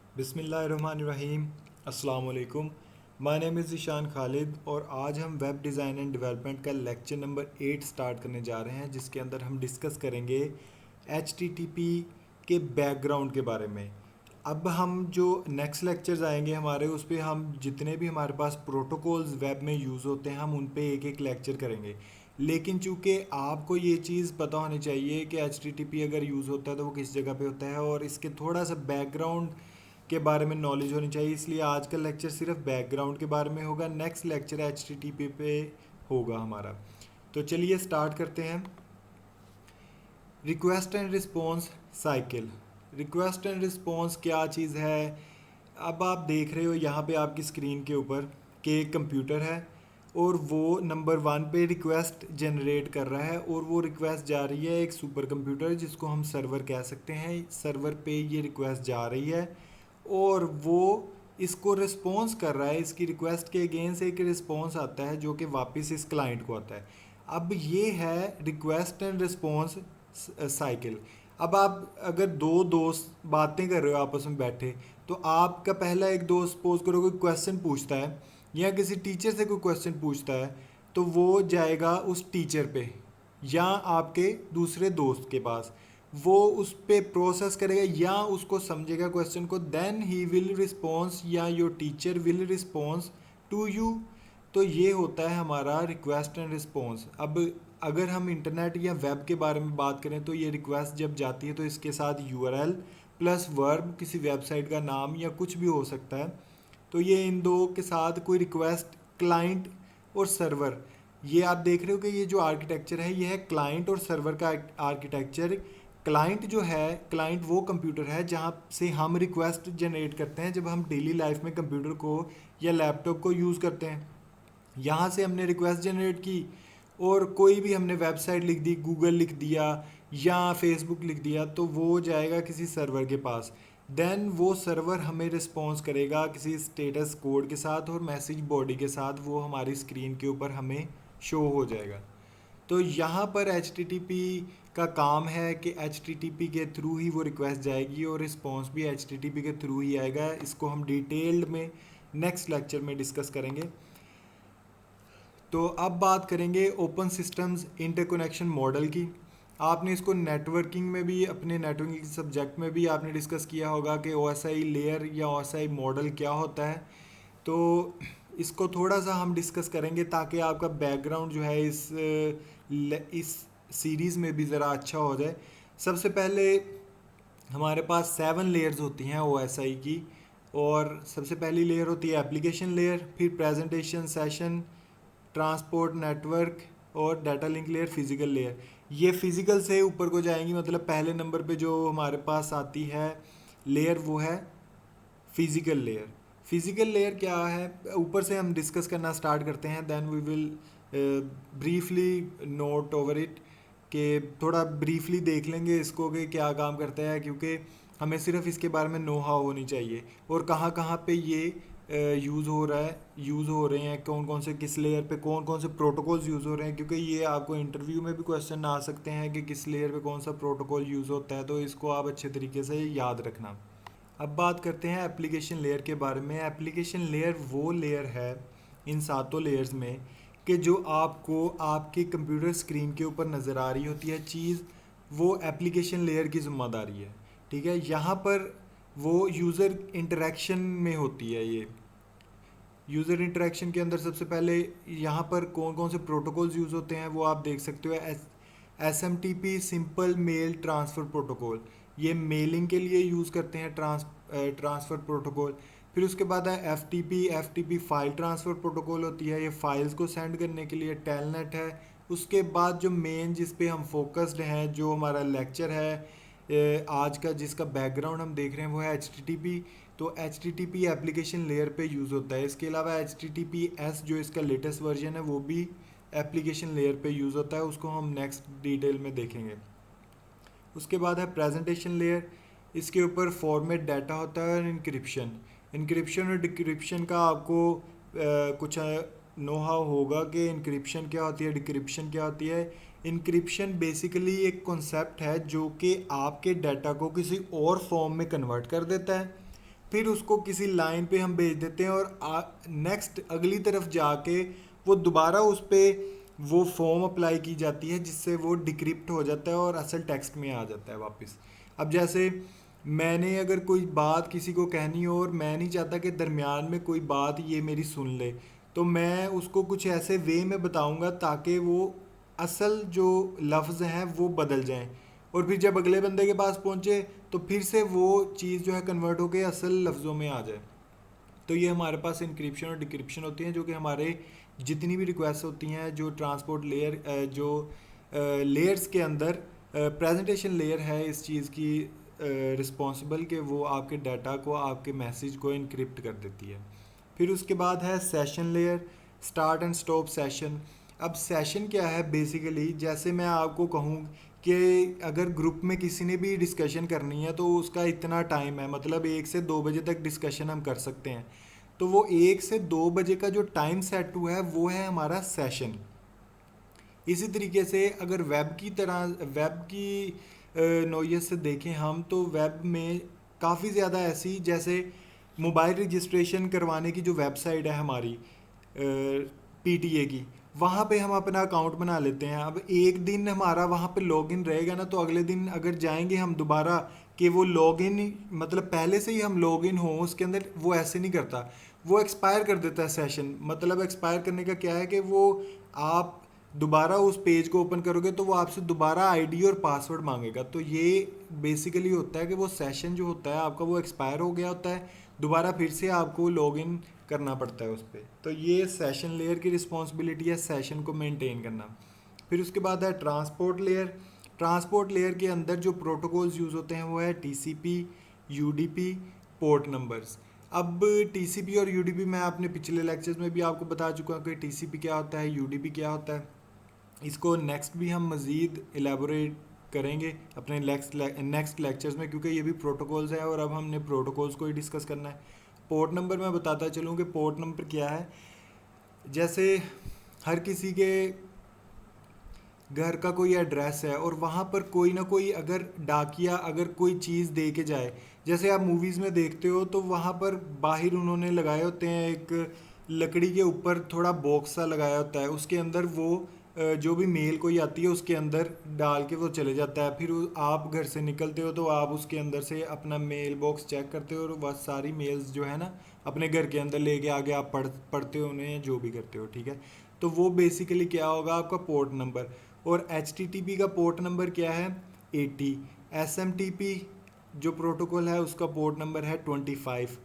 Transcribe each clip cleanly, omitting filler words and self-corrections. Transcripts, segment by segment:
बिस्मिल्लाहिर्रहमानिर्रहीम। अस्सलाम वालेकुम। My name is Ishan Khalid और आज हम वेब डिज़ाइन एंड डेवलपमेंट का लेक्चर नंबर 8 स्टार्ट करने जा रहे हैं, जिसके अंदर हम डिस्कस करेंगे HTTP के बैकग्राउंड के बारे में। अब हम जो नेक्स्ट लेक्चर्स आएंगे हमारे, उस पे हम जितने भी हमारे पास प्रोटोकॉल्स वेब में यूज़ होते हैं हम उन पे एक एक लेक्चर करेंगे। लेकिन चूंकि आपको ये चीज़ पता होनी चाहिए कि HTTP अगर यूज़ होता है तो वो किस जगह पे होता है और इसके थोड़ा सा बैकग्राउंड के बारे में नॉलेज होनी चाहिए, इसलिए आज का लेक्चर सिर्फ बैकग्राउंड के बारे में होगा। नेक्स्ट लेक्चर HTTP पे होगा हमारा। तो चलिए स्टार्ट करते हैं। Request and response cycle. Request and response क्या चीज़ है? अब आप देख रहे हो यहाँ पे आपकी स्क्रीन के ऊपर कि एक कंप्यूटर है और वो नंबर 1 पे रिक्वेस्ट जनरेट कर रहा है और वो रिक्वेस्ट जा रही है एक सुपर कंप्यूटर जिसको हम सर्वर कह सकते हैं। सर्वर पे ये रिक्वेस्ट जा रही है और वो इसको रिस्पॉन्स कर रहा है। इसकी रिक्वेस्ट के अगेंस्ट एक रिस्पॉन्स आता है जो कि वापस इस क्लाइंट को आता है। अब ये है रिक्वेस्ट एंड रिस्पॉन्स साइकिल। अब आप अगर दो दोस्त बातें कर रहे हो आपस में बैठे, तो आपका पहला एक दोस्त सपोज करो कोई क्वेश्चन पूछता है या किसी टीचर से कोई क्वेश्चन पूछता है, तो वो जाएगा उस टीचर पे या आपके दूसरे दोस्त के पास। वो उस पे प्रोसेस करेगा या उसको समझेगा क्वेश्चन को, देन ही विल रिस्पॉन्स या your teacher will response to you. तो ये होता है हमारा रिक्वेस्ट एंड रिस्पॉन्स। अब अगर हम इंटरनेट या वेब के बारे में बात करें तो ये रिक्वेस्ट जब जाती है तो इसके साथ यूआरएल प्लस वर्ब, किसी वेबसाइट का नाम या कुछ भी हो सकता है। तो ये इन दो के साथ कोई रिक्वेस्ट, क्लाइंट और सर्वर, ये आप देख रहे हो कि ये जो आर्किटेक्चर है ये है क्लाइंट और सर्वर का आर्किटेक्चर। क्लाइंट जो है, क्लाइंट वो कंप्यूटर है जहाँ से हम रिक्वेस्ट जनरेट करते हैं जब हम डेली लाइफ में कंप्यूटर को या लैपटॉप को यूज़ करते हैं। यहाँ से हमने रिक्वेस्ट जनरेट की और कोई भी हमने वेबसाइट लिख दी, गूगल लिख दिया या फेसबुक लिख दिया, तो वो जाएगा किसी सर्वर के पास। देन वो सर्वर हमें रिस्पॉन्स करेगा किसी स्टेटस कोड के साथ और मैसेज बॉडी के साथ, वो हमारी स्क्रीन के ऊपर हमें शो हो जाएगा। तो यहाँ पर HTTP का काम है कि HTTP के थ्रू ही वो रिक्वेस्ट जाएगी और रिस्पॉन्स भी HTTP के थ्रू ही आएगा। इसको हम डिटेल्ड में नेक्स्ट लेक्चर में डिस्कस करेंगे। तो अब बात करेंगे ओपन सिस्टम्स इंटरकनेक्शन मॉडल की। आपने इसको नेटवर्किंग में भी, अपने नेटवर्किंग सब्जेक्ट में भी आपने डिस्कस किया होगा कि OSI लेयर या OSI मॉडल क्या होता है। तो इसको थोड़ा सा हम डिस्कस करेंगे ताकि आपका बैकग्राउंड जो है इस सीरीज़ में भी ज़रा अच्छा हो जाए। सबसे पहले हमारे पास 7 लेयर्स होती हैं OSI की, और सबसे पहली लेयर होती है एप्लीकेशन लेयर, फिर प्रेजेंटेशन, सेशन, ट्रांसपोर्ट, नेटवर्क और data link layer, physical layer. ये फिजिकल से ऊपर को जाएंगी, मतलब पहले नंबर पे जो हमारे पास आती है लेयर वो है फिजिकल लेयर। फिजिकल लेयर क्या है, ऊपर से हम डिस्कस करना स्टार्ट करते हैं, then we will briefly note over it, कि थोड़ा ब्रीफली देख लेंगे इसको कि क्या काम करता है, क्योंकि हमें सिर्फ इसके बारे में नो हाउ होनी चाहिए और कहाँ कहाँ पे ये यूज़ हो रहा है, यूज़ हो रहे हैं, कौन कौन से किस लेयर पे कौन कौन से प्रोटोकॉल्स यूज़ हो रहे हैं, क्योंकि ये आपको इंटरव्यू में भी क्वेश्चन आ सकते हैं कि किस लेयर पे कौन सा प्रोटोकॉल यूज़ होता है, तो इसको आप अच्छे तरीके से याद रखना। अब बात करते हैं एप्लीकेशन लेयर के बारे में। एप्लीकेशन लेयर वो लेयर है इन सातों लेयर्स में कि जो आपको आपके कंप्यूटर स्क्रीन के ऊपर नज़र आ रही होती है चीज़, वो एप्लीकेशन लेयर की ज़िम्मेदारी है। ठीक है, यहाँ पर वो यूज़र इंटरेक्शन में होती है। ये यूज़र इंटरेक्शन के अंदर सबसे पहले यहाँ पर कौन कौन से प्रोटोकॉल्स यूज़ होते हैं वो आप देख सकते हो। SMTP, simple mail transfer protocol, ये मेलिंग के लिए यूज़ करते हैं ट्रांसफ़र प्रोटोकॉल। फिर उसके बाद है FTP फाइल ट्रांसफ़र प्रोटोकॉल होती है, ये फाइल्स को सेंड करने के लिए। टेलनेट है। उसके बाद जो मेन जिस पे हम फोकस्ड हैं, जो हमारा लेक्चर है आज का, जिसका बैकग्राउंड हम देख रहे हैं, वो है HTTP। तो HTTP एप्लीकेशन लेयर पे यूज़ होता है। इसके अलावा HTTPS जो इसका लेटेस्ट वर्जन है वो भी एप्लीकेशन लेयर पे यूज़ होता है, उसको हम नेक्स्ट डिटेल में देखेंगे। उसके बाद है प्रेजेंटेशन लेयर। इसके ऊपर फॉर्मेट डाटा होता है और इंक्रिप्शन और डिक्रिप्शन का आपको कुछ नो हाउ होगा कि इंक्रिप्शन क्या होती है, डिक्रिप्शन क्या होती है। इंक्रिप्शन बेसिकली एक कॉन्सेप्ट है जो कि आपके डाटा को किसी और फॉर्म में कन्वर्ट कर देता है फिर उसको किसी लाइन पे हम भेज देते हैं और नेक्स्ट अगली तरफ जाके वो दोबारा उस पर वो फॉर्म अप्लाई की जाती है जिससे वो डिक्रिप्ट हो जाता है और असल टेक्स्ट में आ जाता है वापस। अब जैसे मैंने अगर कोई बात किसी को कहनी हो और मैं नहीं चाहता कि दरमियान में कोई बात ये मेरी सुन ले, तो मैं उसको कुछ ऐसे वे में बताऊंगा ताकि वो असल जो लफ्ज़ हैं वो बदल जाएं, और फिर जब अगले बंदे के पास पहुंचे तो फिर से वो चीज़ जो है कन्वर्ट होकर असल लफ्ज़ों में आ जाए। तो ये हमारे पास इंक्रिप्शन और डिक्रिप्शन होती हैं जो कि हमारे जितनी भी रिक्वेस्ट होती हैं जो ट्रांसपोर्ट लेयर जो लेयर्स के अंदर प्रेजेंटेशन लेयर है इस चीज़ की रिस्पॉन्सिबल कि वो आपके डाटा को आपके मैसेज को इनक्रिप्ट कर देती है। फिर उसके बाद है session layer, start and stop session. अब सेशन क्या है बेसिकली, जैसे मैं आपको कहूँ कि अगर ग्रुप में किसी ने भी डिस्कशन करनी है तो उसका इतना टाइम है, मतलब 1 से 2 बजे तक डिस्कशन हम कर सकते हैं। तो वो 1 से 2 बजे का जो टाइम सेट हुआ है वो है हमारा सेशन। इसी तरीके से अगर वेब की तरह वेब की नोयत से देखें हम, तो वेब में काफ़ी ज़्यादा ऐसी, जैसे मोबाइल रजिस्ट्रेशन करवाने की जो वेबसाइट है हमारी पीटीए की, वहाँ पे हम अपना अकाउंट बना लेते हैं। अब एक दिन हमारा वहाँ पे लॉगिन रहेगा ना, तो अगले दिन अगर जाएंगे हम दोबारा कि वो लॉगिन, मतलब पहले से ही हम लॉगिन हो उसके अंदर, वो ऐसे नहीं करता, वो एक्सपायर कर देता है सेशन। मतलब एक्सपायर करने का क्या है कि वो आप दोबारा उस पेज को ओपन करोगे तो वो आपसे दोबारा आईडी और पासवर्ड मांगेगा। तो ये बेसिकली होता है कि वो सेशन जो होता है आपका वो एक्सपायर हो गया होता है, दोबारा फिर से आपको लॉगिन करना पड़ता है उस पर। तो ये सेशन लेयर की रिस्पॉन्सिबिलिटी है सेशन को मेंटेन करना। फिर उसके बाद है ट्रांसपोर्ट लेयर। ट्रांसपोर्ट लेयर के अंदर जो प्रोटोकॉल्स यूज़ होते हैं वो है टीसीपी, यूडीपी, पोर्ट नंबर्स। अब टीसीपी और यूडीपी मैं अपने पिछले लेक्चर्स में भी आपको बता चुका हूँ कि टीसीपी क्या होता है, यूडीपी क्या होता है। इसको नेक्स्ट भी हम मज़ीद एलेबोरेट करेंगे अपने नेक्स्ट लेक्चर्स में, क्योंकि ये भी प्रोटोकॉल्स हैं और अब हमने प्रोटोकॉल्स को ही डिस्कस करना है। पोर्ट नंबर मैं बताता चलूँ कि पोर्ट नंबर क्या है। जैसे हर किसी के घर का कोई एड्रेस है और वहाँ पर कोई ना कोई अगर डाकिया अगर कोई चीज़ दे के जाए, जैसे आप मूवीज़ में देखते हो तो वहाँ पर बाहर उन्होंने लगाए होते हैं एक लकड़ी के ऊपर थोड़ा बॉक्स सा लगाया होता है, उसके अंदर वो जो भी मेल कोई आती है उसके अंदर डाल के वो चले जाता है। फिर आप घर से निकलते हो तो आप उसके अंदर से अपना मेल बॉक्स चेक करते हो और वह सारी मेल्स जो है ना अपने घर के अंदर लेके आगे आप पढ़ते हो उन्हें, जो भी करते हो, ठीक है। तो वो बेसिकली क्या होगा आपका पोर्ट नंबर। और एच का पोर्ट नंबर क्या है 80। SMTP जो प्रोटोकॉल है उसका पोर्ट नंबर है 25।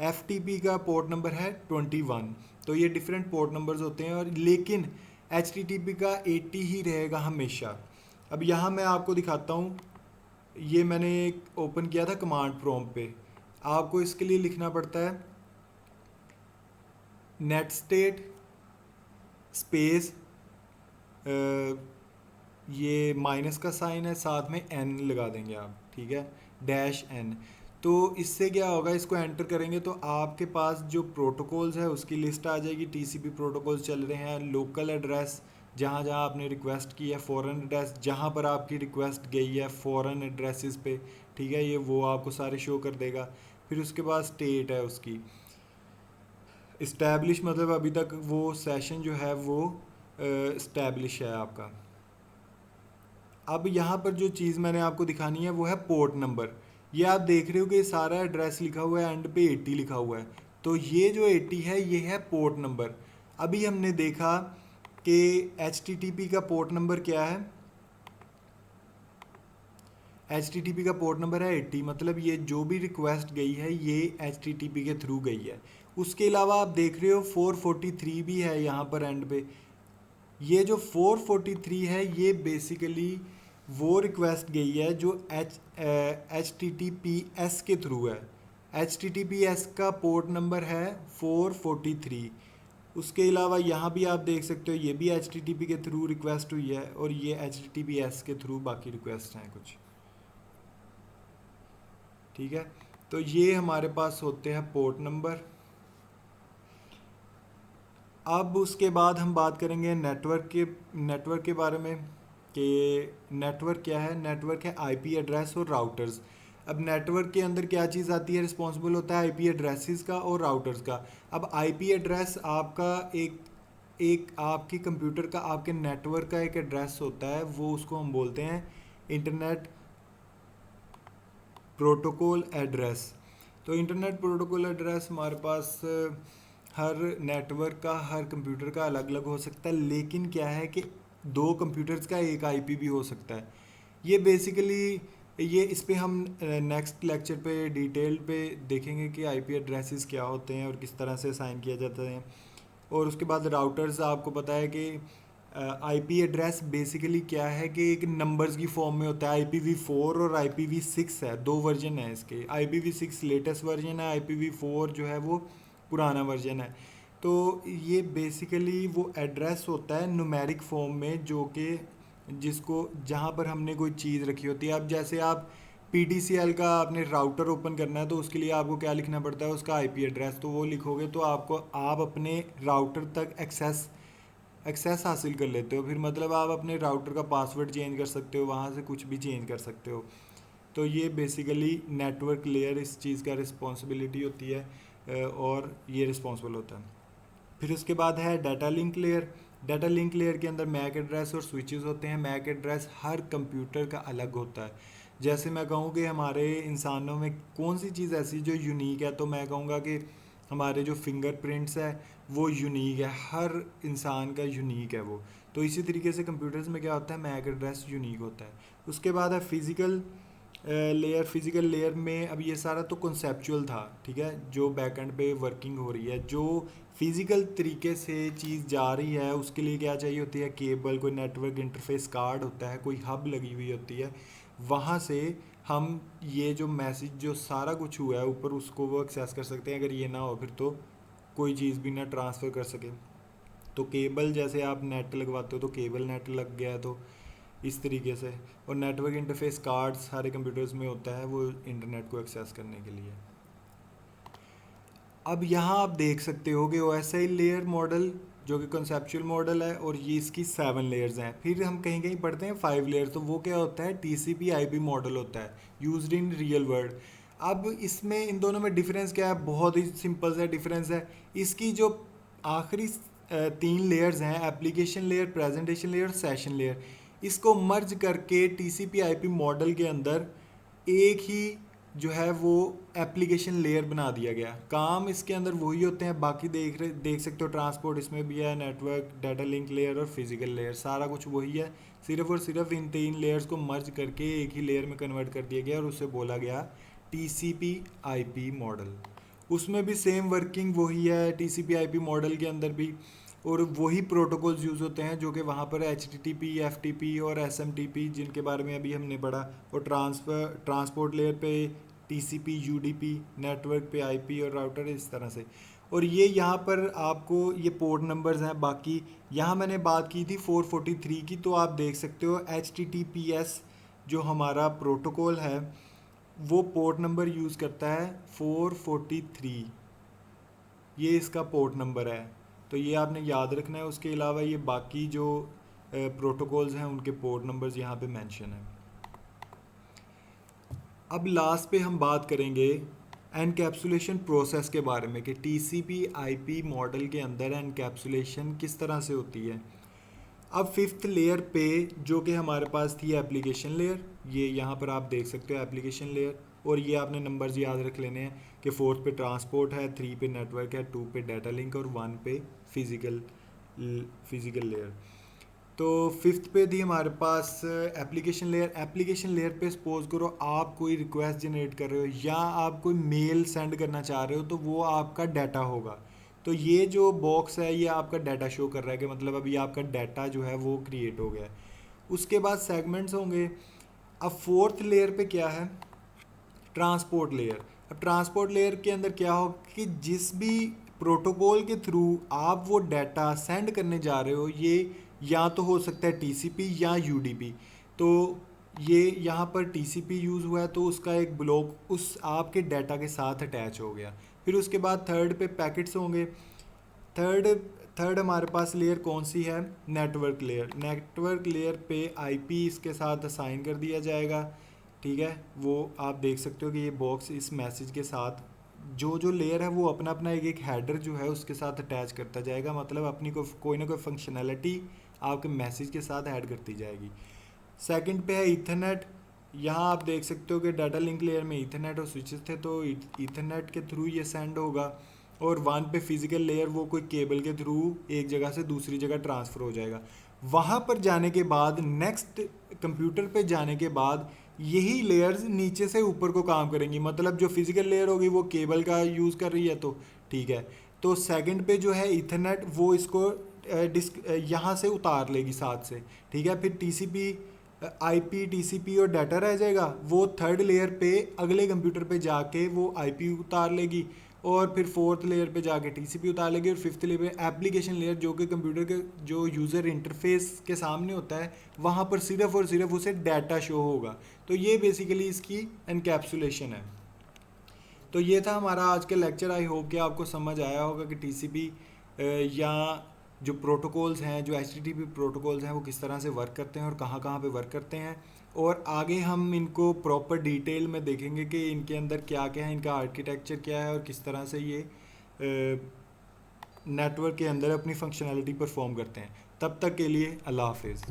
FTP का पोर्ट नंबर है 21। तो ये डिफरेंट पोर्ट नंबर्स होते हैं, और लेकिन HTTP का 80 ही रहेगा हमेशा। अब यहाँ मैं आपको दिखाता हूँ, ये मैंने ओपन किया था कमांड प्रॉम्प्ट पे। आपको इसके लिए लिखना पड़ता है नेट स्टेट स्पेस, ये माइनस का साइन है, साथ में n लगा देंगे आप, ठीक है, -n। तो इससे क्या होगा, इसको एंटर करेंगे तो आपके पास जो प्रोटोकॉल्स है उसकी लिस्ट आ जाएगी। टीसीपी प्रोटोकॉल्स चल रहे हैं, लोकल एड्रेस जहाँ जहाँ आपने रिक्वेस्ट की है, फॉरेन एड्रेस जहाँ पर आपकी रिक्वेस्ट गई है फॉरेन एड्रेसेस पे, ठीक है, ये वो आपको सारे शो कर देगा। फिर उसके बाद स्टेट है उसकी, इस्टेब्लिश मतलब अभी तक वो सेशन जो है वो इस्टेब्लिश है आपका। अब यहाँ पर जो चीज़ मैंने आपको दिखानी है वो है पोर्ट नंबर। ये आप देख रहे हो कि सारा एड्रेस लिखा हुआ है, एंड पे 80 लिखा हुआ है, तो ये जो 80 है ये है पोर्ट नंबर। अभी हमने देखा कि HTTP का पोर्ट नंबर क्या है, HTTP का पोर्ट नंबर है 80, मतलब ये जो भी रिक्वेस्ट गई है ये HTTP के थ्रू गई है। उसके अलावा आप देख रहे हो 443 भी है यहाँ पर एंड पे। ये जो 443 है ये बेसिकली वो रिक्वेस्ट गई है जो HTTPS के थ्रू है। HTTPS का पोर्ट नंबर है 443। उसके अलावा यहाँ भी आप देख सकते हो ये भी HTTP के थ्रू रिक्वेस्ट हुई है, और ये HTTPS के थ्रू बाकी रिक्वेस्ट हैं कुछ, ठीक है। तो ये हमारे पास होते हैं पोर्ट नंबर। अब उसके बाद हम बात करेंगे नेटवर्क के बारे में कि नेटवर्क क्या है। नेटवर्क है आईपी एड्रेस और राउटर्स। अब नेटवर्क के अंदर क्या चीज़ आती है, रिस्पॉन्सिबल होता है आईपी एड्रेसेस का और राउटर्स का। अब आईपी एड्रेस आपका एक एक आपके कंप्यूटर का, आपके नेटवर्क का एक एड्रेस होता है, वो उसको हम बोलते हैं इंटरनेट प्रोटोकॉल एड्रेस। तो इंटरनेट प्रोटोकॉल एड्रेस हमारे पास हर नेटवर्क का, हर कंप्यूटर का अलग अलग हो सकता है, लेकिन क्या है कि दो कंप्यूटर्स का एक आईपी भी हो सकता है। ये बेसिकली ये इस पे हम नेक्स्ट लेक्चर पे डिटेल पे देखेंगे कि आईपी एड्रेसेस क्या होते हैं और किस तरह से असाइन किया जाता है। और उसके बाद राउटर्स, आपको पता है कि आईपी एड्रेस बेसिकली क्या है कि एक नंबर्स की फॉर्म में होता है। IPv4 और IPv6 है, दो वर्जन है इसके। IPv6 लेटेस्ट वर्जन है, IPv4 जो है वो पुराना वर्जन है। तो ये बेसिकली वो एड्रेस होता है न्यूमेरिक फॉर्म में, जो कि जिसको जहाँ पर हमने कोई चीज़ रखी होती है। अब जैसे आप PTCL का आपने राउटर ओपन करना है, तो उसके लिए आपको क्या लिखना पड़ता है, उसका आईपी एड्रेस। तो वो लिखोगे तो आपको, आप अपने राउटर तक एक्सेस हासिल कर लेते हो। फिर मतलब आप अपने राउटर का पासवर्ड चेंज कर सकते हो, वहाँ से कुछ भी चेंज कर सकते हो। तो ये बेसिकली नेटवर्क लेयर इस चीज़ का रिस्पॉन्सिबिलिटी होती है, और ये रिस्पॉन्सिबल होता है। फिर उसके बाद है data link layer. Data link layer के अंदर मैक एड्रेस और स्विचेस होते हैं। मैक एड्रेस हर कंप्यूटर का अलग होता है। जैसे मैं कहूँ कि हमारे इंसानों में कौन सी चीज़ ऐसी जो यूनिक है, तो मैं कहूँगा कि हमारे जो फिंगरप्रिंट्स है वो यूनिक है, हर इंसान का यूनिक है वो। तो इसी तरीके से कंप्यूटर्स में क्या होता है, मैक एड्रेस यूनिक होता है। उसके बाद है फिज़िकल लेयर। फिज़िकल लेयर में अब ये सारा तो कॉन्सेप्चुअल था, ठीक है, जो बैकएंड पे वर्किंग हो रही है, जो फिज़िकल तरीके से चीज़ जा रही है, उसके लिए क्या चाहिए होती है, केबल, कोई नेटवर्क इंटरफेस कार्ड होता है, कोई हब लगी हुई होती है। वहाँ से हम ये जो मैसेज जो सारा कुछ हुआ है ऊपर, उसको वो एक्सेस कर सकते हैं। अगर ये ना हो फिर तो कोई चीज़ भी ना ट्रांसफ़र कर सके। तो केबल, जैसे आप नेट लगवाते हो तो केबल नेट लग गया, तो इस तरीके से। और नेटवर्क इंटरफेस कार्ड सारे कंप्यूटर्स में होता है, वो इंटरनेट को एक्सेस करने के लिए। अब यहाँ आप देख सकते हो कि OSI लेयर मॉडल जो कि कंसेप्चुअल मॉडल है, और ये इसकी 7 लेयर्स हैं। फिर हम कहीं कहीं पढ़ते हैं 5 लेयर, तो वो क्या होता है, TCP/IP मॉडल होता है, यूज्ड इन रियल वर्ल्ड। अब इसमें इन दोनों में डिफरेंस क्या है, बहुत ही सिंपल सा डिफरेंस है। इसकी जो आखिरी 3 लेयर्स हैं, एप्लीकेशन लेयर, प्रेजेंटेशन लेयर और सेशन लेयर, इसको मर्ज करके TCP/IP मॉडल के अंदर एक ही जो है वो एप्लीकेशन लेयर बना दिया गया। काम इसके अंदर वही होते हैं, बाकी देख सकते हो ट्रांसपोर्ट इसमें भी है, नेटवर्क, डाटा लिंक लेयर और फिजिकल लेयर, सारा कुछ वही है। सिर्फ और सिर्फ इन 3 लेयर्स को मर्ज करके एक ही लेयर में कन्वर्ट कर दिया गया, और उससे बोला गया TCP/IP मॉडल। उसमें भी सेम वर्किंग वही है TCP/IP मॉडल के अंदर भी, और वही प्रोटोकॉल्स यूज़ होते हैं जो कि वहाँ पर HTTP, FTP और SMTP, जिनके बारे में अभी हमने पढ़ा। और ट्रांसपोर्ट लेयर पे TCP, UDP, नेटवर्क पे IP और राउटर, इस तरह से। और ये यहाँ पर आपको ये पोर्ट नंबर्स हैं। बाकी यहाँ मैंने बात की थी 443 की, तो आप देख सकते हो HTTPS जो हमारा प्रोटोकॉल है वो पोर्ट नंबर यूज़ करता है 443, ये इसका पोर्ट नंबर है। तो ये आपने याद रखना है। उसके अलावा ये बाकी जो प्रोटोकॉल्स हैं उनके पोर्ट नंबर्स यहाँ पे मेंशन है। अब लास्ट पे हम बात करेंगे एनकैप्सुलेशन प्रोसेस के बारे में कि TCP/IP मॉडल के अंदर एनकैप्सुलेशन किस तरह से होती है। अब 5th लेयर पे जो कि हमारे पास थी एप्लीकेशन लेयर, ये यहाँ पर आप देख सकते हो एप्लीकेशन लेयर, और ये आपने नंबर्स याद रख लेने हैं कि 4th पे ट्रांसपोर्ट है, 3 पे नेटवर्क है, 2 पे डाटा लिंक और 1 पे फिजिकल लेयर। तो 5th पे थी हमारे पास एप्लीकेशन लेयर। एप्लीकेशन लेयर पे सपोज करो आप कोई रिक्वेस्ट जनरेट कर रहे हो या आप कोई मेल सेंड करना चाह रहे हो, तो वो आपका डाटा होगा। तो ये जो बॉक्स है ये आपका डाटा शो कर रहा है कि मतलब अभी आपका डाटा जो है वो क्रिएट हो गया है। उसके बाद सेगमेंट्स होंगे। अब 4th लेयर पे क्या है, ट्रांसपोर्ट लेयर। अब ट्रांसपोर्ट लेयर के अंदर क्या हो कि जिस भी प्रोटोकॉल के थ्रू आप वो डाटा सेंड करने जा रहे हो, ये या तो हो सकता है TCP या UDP। तो ये यहाँ पर TCP यूज़ हुआ है, तो उसका एक ब्लॉक उस आपके डाटा के साथ अटैच हो गया। फिर उसके बाद 3rd पे पैकेट्स होंगे। थर्ड थर्ड हमारे पास लेयर कौन सी है, नेटवर्क लेयर। नेटवर्क लेयर पे IP इसके साथ असाइन कर दिया जाएगा। ठीक है, वो आप देख सकते हो कि ये बॉक्स इस मैसेज के साथ जो जो लेयर है वो अपना अपना एक हेडर जो है उसके साथ अटैच करता जाएगा, मतलब अपनी कोई ना कोई फंक्शनैलिटी आपके मैसेज के साथ ऐड करती जाएगी। सेकंड पे है ईथरनेट। यहाँ आप देख सकते हो कि डाटा लिंक लेयर में ईथरनेट और स्विचेस थे, तो ईथरनेट के थ्रू ये सेंड होगा। और वन पे फिजिकल लेयर वो कोई केबल के थ्रू एक जगह से दूसरी जगह ट्रांसफ़र हो जाएगा। वहाँ पर जाने के बाद नेक्स्ट कंप्यूटर पे जाने के बाद यही लेयर्स नीचे से ऊपर को काम करेंगी, मतलब जो फिजिकल लेयर होगी वो केबल का यूज़ कर रही है तो ठीक है, तो सेकंड पे जो है ईथरनेट वो इसको डिस्क यहाँ से उतार लेगी साथ से, ठीक है। फिर टीसीपी आईपी टीसीपी और डाटा रह जाएगा, वो थर्ड लेयर पे अगले कंप्यूटर पे जाके वो आईपी उतार लेगी, और फिर फोर्थ लेयर पे जाके टीसीपी उतार लेगी, और फिफ्थ लेयर पे एप्लीकेशन लेयर जो कि कंप्यूटर के जो यूज़र इंटरफेस के सामने होता है वहाँ पर सिर्फ और सिर्फ उसे डाटा शो होगा। तो ये बेसिकली इसकी एनकैप्सुलेशन है। तो ये था हमारा आज का लेक्चर। आई होप कि आपको समझ आया होगा कि टीसीपी या जो प्रोटोकॉल्स हैं, जो एचटीटीपी प्रोटोकॉल्स हैं, वो किस तरह से वर्क करते हैं और कहाँ कहाँ पे वर्क करते हैं। और आगे हम इनको प्रॉपर डिटेल में देखेंगे कि इनके अंदर क्या क्या है, इनका आर्किटेक्चर क्या है और किस तरह से ये नेटवर्क के अंदर अपनी फंक्शनैलिटी परफॉर्म करते हैं। तब तक के लिए अल्लाह हाफिज़।